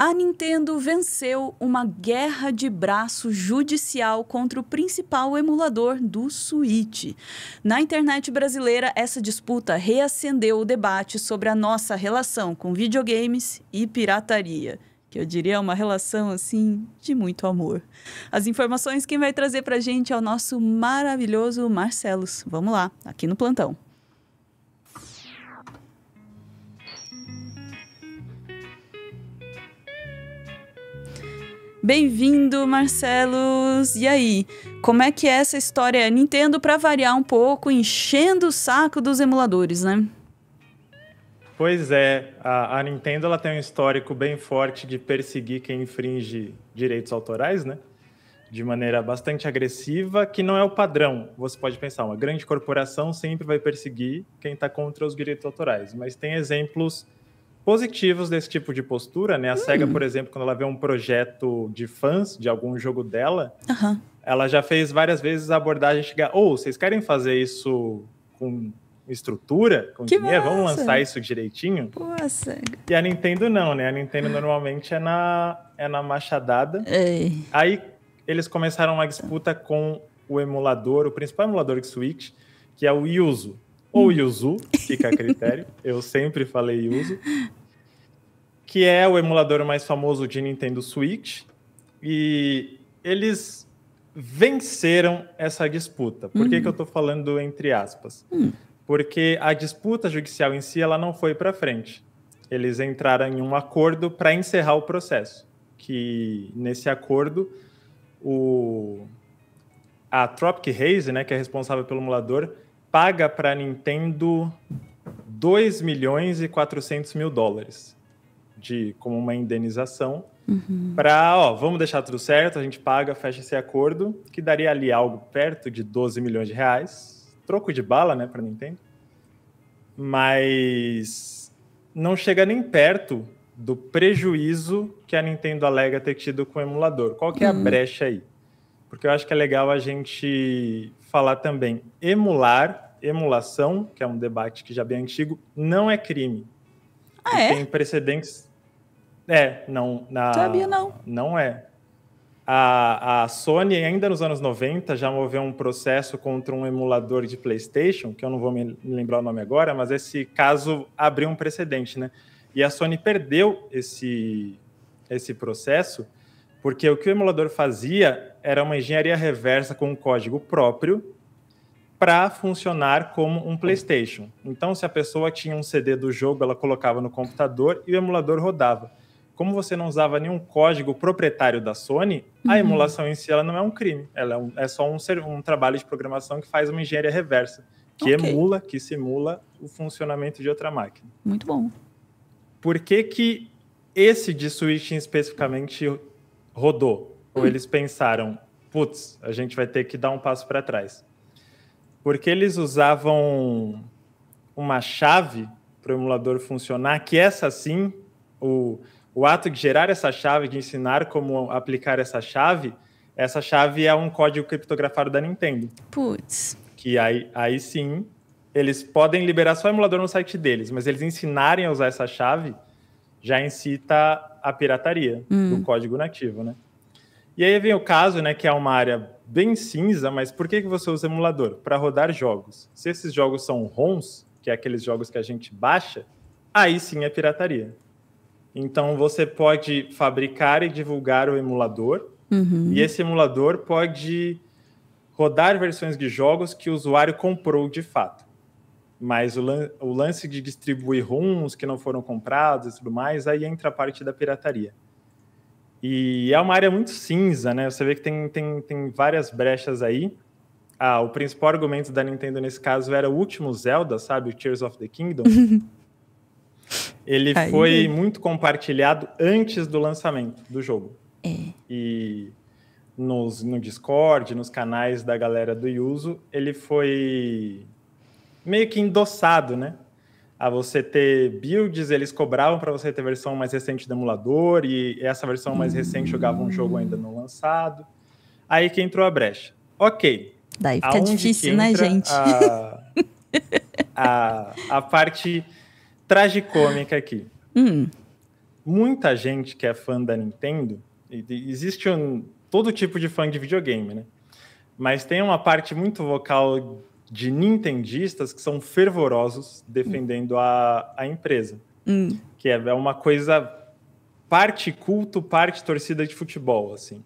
A Nintendo venceu uma guerra de braço judicial contra o principal emulador do Switch. Na internet brasileira, essa disputa reacendeu o debate sobre a nossa relação com videogames e pirataria, que eu diria uma relação, assim, de muito amor. As informações quem vai trazer pra gente é o nosso maravilhoso Marcelos. Vamos lá, aqui no Plantão. Bem-vindo, Marcelos! E aí, como é que é essa história? Nintendo, para variar um pouco, enchendo o saco dos emuladores, né? Pois é, a Nintendo ela tem um histórico bem forte de perseguir quem infringe direitos autorais, né? De maneira bastante agressiva, que não é o padrão. Você pode pensar, uma grande corporação sempre vai perseguir quem está contra os direitos autorais, mas tem exemplos positivos desse tipo de postura, né? A SEGA, por exemplo, quando ela vê um projeto de fãs de algum jogo dela, ela já fez várias vezes a abordagem chegar, vocês querem fazer isso com estrutura, com que dinheiro? massa. Vamos lançar isso direitinho? Pô, SEGA. E a Nintendo não, né? A Nintendo normalmente é na machadada. Ei. Aí eles começaram uma disputa com o emulador, o principal emulador de Switch, que é o Yuzu. Ou Yuzu, fica a critério. Eu sempre falei Yuzu. Que é o emulador mais famoso de Nintendo Switch. E eles venceram essa disputa. Por que eu estou falando entre aspas? Porque a disputa judicial em si ela não foi para frente. Eles entraram em um acordo para encerrar o processo. Que nesse acordo, a Tropic Haze, né, que é responsável pelo emulador, paga para a Nintendo $2.400.000 como uma indenização para, vamos deixar tudo certo, a gente paga, fecha esse acordo, que daria ali algo perto de 12 milhões de reais, troco de bala, né, para a Nintendo, mas não chega nem perto do prejuízo que a Nintendo alega ter tido com o emulador. Qual que é a brecha aí? Porque eu acho que é legal a gente falar também. Emulação, que é um debate que já é bem antigo, não é crime. Tem precedentes... não. Sabia não. Não é. A Sony, ainda nos anos 90, já moveu um processo contra um emulador de PlayStation, que eu não vou me lembrar o nome agora, mas esse caso abriu um precedente, né? E a Sony perdeu esse processo porque o que o emulador fazia era uma engenharia reversa com um código próprio para funcionar como um PlayStation. Então, se a pessoa tinha um CD do jogo, ela colocava no computador e o emulador rodava. Como você não usava nenhum código proprietário da Sony, a emulação em si ela não é um crime. Ela é só um trabalho de programação que faz uma engenharia reversa, que simula o funcionamento de outra máquina. Muito bom. Por que esse de Switch especificamente rodou? Ou eles pensaram, putz, a gente vai ter que dar um passo para trás. Porque eles usavam uma chave para o emulador funcionar, que essa sim, o ato de gerar essa chave, de ensinar como aplicar essa chave é um código criptografado da Nintendo. Putz. Que aí sim, eles podem liberar só o emulador no site deles, mas eles ensinarem a usar essa chave já incita a pirataria do código nativo, né? E aí vem o caso, né, que é uma área bem cinza, mas por que você usa emulador? Para rodar jogos. Se esses jogos são ROMs, que é aqueles jogos que a gente baixa, aí sim é pirataria. Então você pode fabricar e divulgar o emulador, e esse emulador pode rodar versões de jogos que o usuário comprou de fato. Mas o lance de distribuir ROMs que não foram comprados e tudo mais, aí entra a parte da pirataria. E é uma área muito cinza, né? Você vê que tem várias brechas aí. O principal argumento da Nintendo nesse caso era o último Zelda, sabe? O Tears of the Kingdom. Ele foi muito compartilhado antes do lançamento do jogo. E no Discord, nos canais da galera do Yuzu, ele foi meio que endossado, né? A você ter builds, eles cobravam para você ter versão mais recente do emulador, e essa versão mais recente jogava um jogo ainda não lançado. Aí que entrou a brecha. Ok. Daí fica difícil, né, gente? A parte tragicômica aqui. muita gente que é fã da Nintendo, existe todo tipo de fã de videogame, né? Mas tem uma parte muito vocal de nintendistas que são fervorosos defendendo a empresa. Que é uma coisa parte culto, parte torcida de futebol, assim.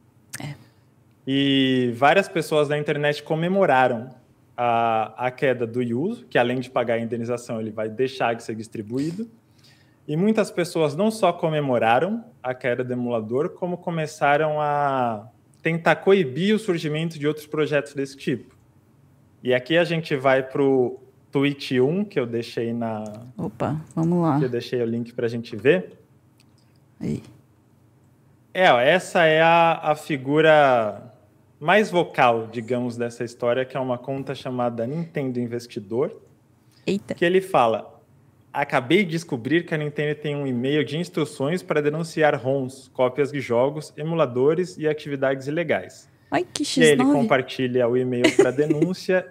E várias pessoas na internet comemoraram a queda do Yuzu, que além de pagar a indenização, ele vai deixar de ser distribuído. E muitas pessoas não só comemoraram a queda do emulador, como começaram a tentar coibir o surgimento de outros projetos desse tipo. E aqui a gente vai para o tweet 1, que eu deixei Opa, vamos lá. Que eu deixei o link para a gente ver. Aí. Essa é a figura mais vocal, digamos, dessa história, que é uma conta chamada Nintendo Investidor. Eita. Que ele fala: acabei de descobrir que a Nintendo tem um e-mail de instruções para denunciar ROMs, cópias de jogos, emuladores e atividades ilegais. Ai, que X9. E aí ele compartilha o e-mail para denúncia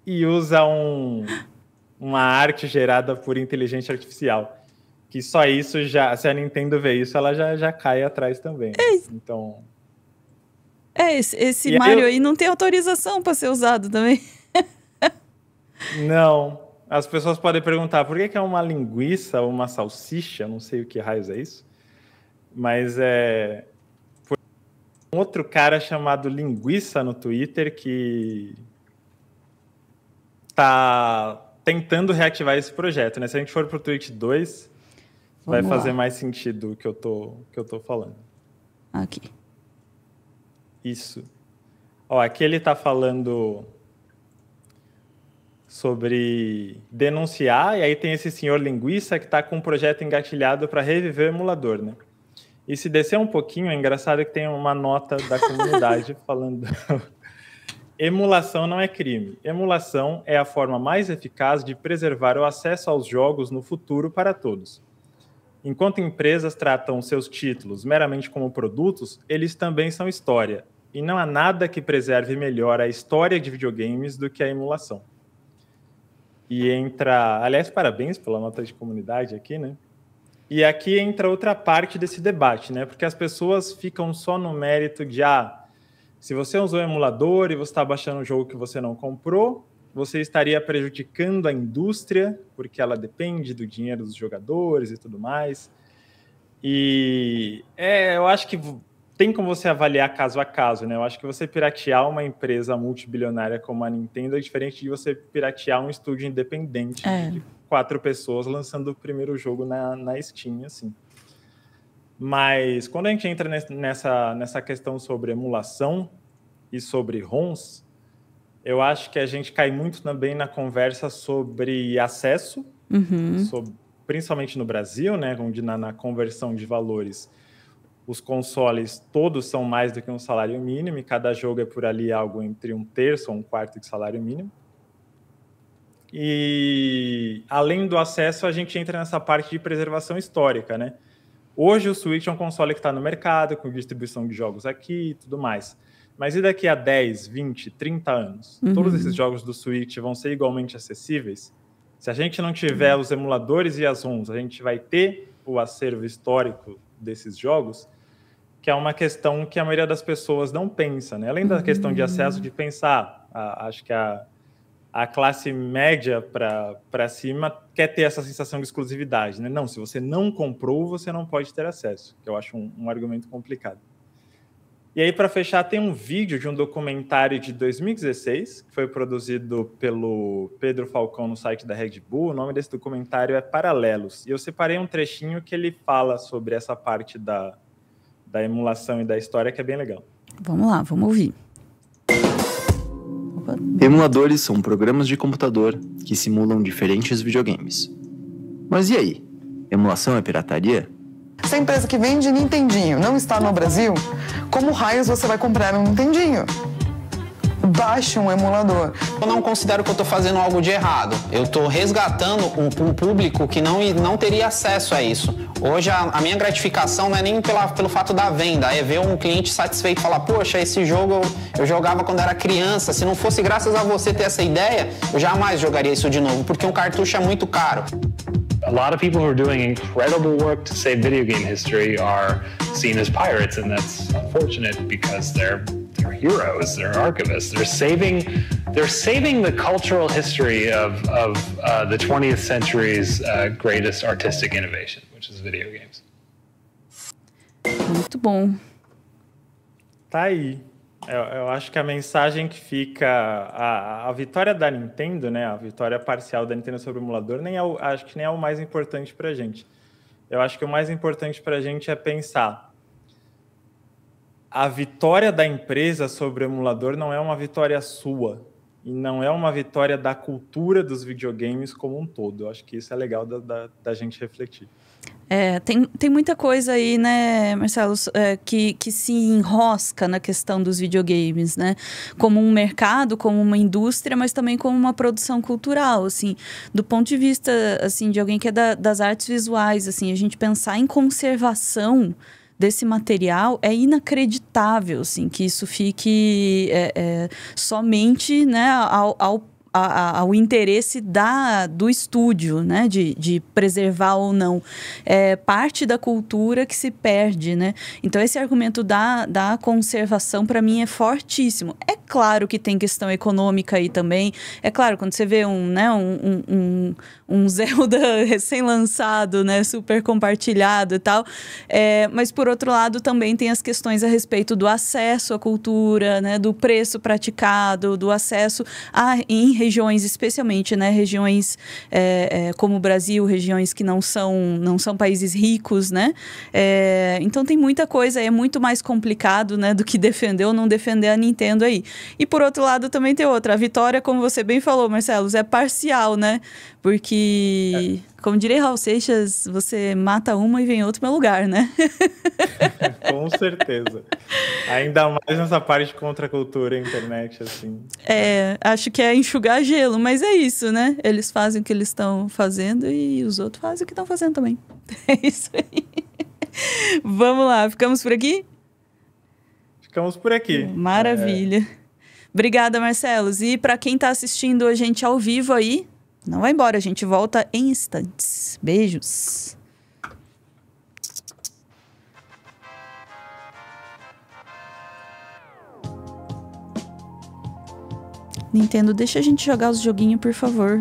e usa uma arte gerada por inteligência artificial. Que só isso se a Nintendo vê isso, ela já cai atrás também. Então... Esse Mario aí não tem autorização para ser usado também. Não. As pessoas podem perguntar por que é uma linguiça ou uma salsicha, não sei o que raios é isso, mas por um outro cara chamado Linguiça no Twitter que tá tentando reativar esse projeto, né? Se a gente for pro tweet 2, vai fazer mais sentido o que eu tô falando. Aqui. Isso. Aqui ele tá falando sobre denunciar, e aí tem esse senhor Linguiça que está com um projeto engatilhado para reviver o emulador, né? E se descer um pouquinho, é engraçado que tem uma nota da comunidade falando: emulação não é crime. Emulação é a forma mais eficaz de preservar o acesso aos jogos no futuro para todos. Enquanto empresas tratam seus títulos meramente como produtos, eles também são história. E não há nada que preserve melhor a história de videogames do que a emulação. E entra... Aliás, parabéns pela nota de comunidade aqui, né? E aqui entra outra parte desse debate, né? Porque as pessoas ficam só no mérito de... se você usou um emulador e você está baixando um jogo que você não comprou, você estaria prejudicando a indústria, porque ela depende do dinheiro dos jogadores e tudo mais. E eu acho que tem como você avaliar caso a caso, né? Eu acho que você piratear uma empresa multibilionária como a Nintendo é diferente de você piratear um estúdio independente de 4 pessoas lançando o primeiro jogo na Steam, assim. Mas quando a gente entra nessa questão sobre emulação e sobre ROMs, eu acho que a gente cai muito também na conversa sobre acesso, principalmente no Brasil, né, onde na conversão de valores os consoles todos são mais do que um salário mínimo e cada jogo é por ali algo entre 1/3 ou 1/4 de salário mínimo. E além do acesso, a gente entra nessa parte de preservação histórica, né? Hoje o Switch é um console que está no mercado, com distribuição de jogos aqui e tudo mais. Mas e daqui a 10, 20, 30 anos? Todos esses jogos do Switch vão ser igualmente acessíveis? Se a gente não tiver os emuladores e as ROMs, a gente vai ter o acervo histórico desses jogos? Que é uma questão que a maioria das pessoas não pensa, né? Além da questão de acesso, de pensar, acho que a classe média para cima quer ter essa sensação de exclusividade, né? Não, se você não comprou, você não pode ter acesso, que eu acho um argumento complicado. E aí, para fechar, tem um vídeo de um documentário de 2016, que foi produzido pelo Pedro Falcão no site da Red Bull. O nome desse documentário é Paralelos. E eu separei um trechinho que ele fala sobre essa parte da emulação e da história, que é bem legal. Vamos lá, vamos ouvir. Emuladores são programas de computador que simulam diferentes videogames. Mas e aí? Emulação é pirataria? Se a empresa que vende Nintendinho não está no Brasil, como raios você vai comprar um Nintendinho? Baixe um emulador. Eu não considero que eu estou fazendo algo de errado. Eu estou resgatando um público que não teria acesso a isso. Hoje, a minha gratificação não é nem pelo fato da venda, é ver um cliente satisfeito e falar: poxa, esse jogo eu jogava quando era criança. Se não fosse graças a você ter essa ideia, eu jamais jogaria isso de novo, porque um cartucho é muito caro. a lot of people who are doing incredible work to save video game history are seen as pirates, and that's unfortunate because they're heroes, they're archivists, they're saving the cultural history of the 20th century's greatest artistic innovation, which is video games. Muito bom. Tá aí. Eu acho que a mensagem que fica... A vitória da Nintendo, né? A vitória parcial da Nintendo sobre o emulador, acho que nem é o mais importante pra gente. Eu acho que o mais importante pra gente é pensar... A vitória da empresa sobre o emulador não é uma vitória sua. E não é uma vitória da cultura dos videogames como um todo. Eu acho que isso é legal da gente refletir. Tem muita coisa aí, né, Marcelo, que se enrosca na questão dos videogames, né? Como um mercado, como uma indústria, mas também como uma produção cultural, assim. Do ponto de vista, assim, de alguém que é das artes visuais, assim, a gente pensar em conservação desse material é inacreditável, assim, que isso fique somente, né, ao interesse do estúdio, né, de preservar ou não. É parte da cultura que se perde, né? Então, esse argumento da conservação, para mim, é fortíssimo. É claro que tem questão econômica aí também. É claro, quando você vê um Zelda recém-lançado, né, super compartilhado e tal, mas, por outro lado, também tem as questões a respeito do acesso à cultura, né, do preço praticado, do acesso em regiões, especialmente, né, regiões como o Brasil, regiões que não são países ricos, né? Então tem muita coisa, é muito mais complicado, né, do que defender ou não defender a Nintendo aí. E por outro lado também tem outra, a vitória, como você bem falou, Marcelo, é parcial, né? Porque, como diria Raul Seixas, você mata uma e vem outra no meu lugar, né? Com certeza. Ainda mais nessa parte contra a cultura e internet, assim. Acho que é enxugar gelo, mas é isso, né? Eles fazem o que eles estão fazendo e os outros fazem o que estão fazendo também. É isso aí. Vamos lá, ficamos por aqui? Ficamos por aqui. Maravilha. Obrigada, Marcelo. E para quem está assistindo a gente ao vivo aí, não vai embora, a gente volta em instantes. Beijos. Nintendo, deixa a gente jogar os joguinhos, por favor.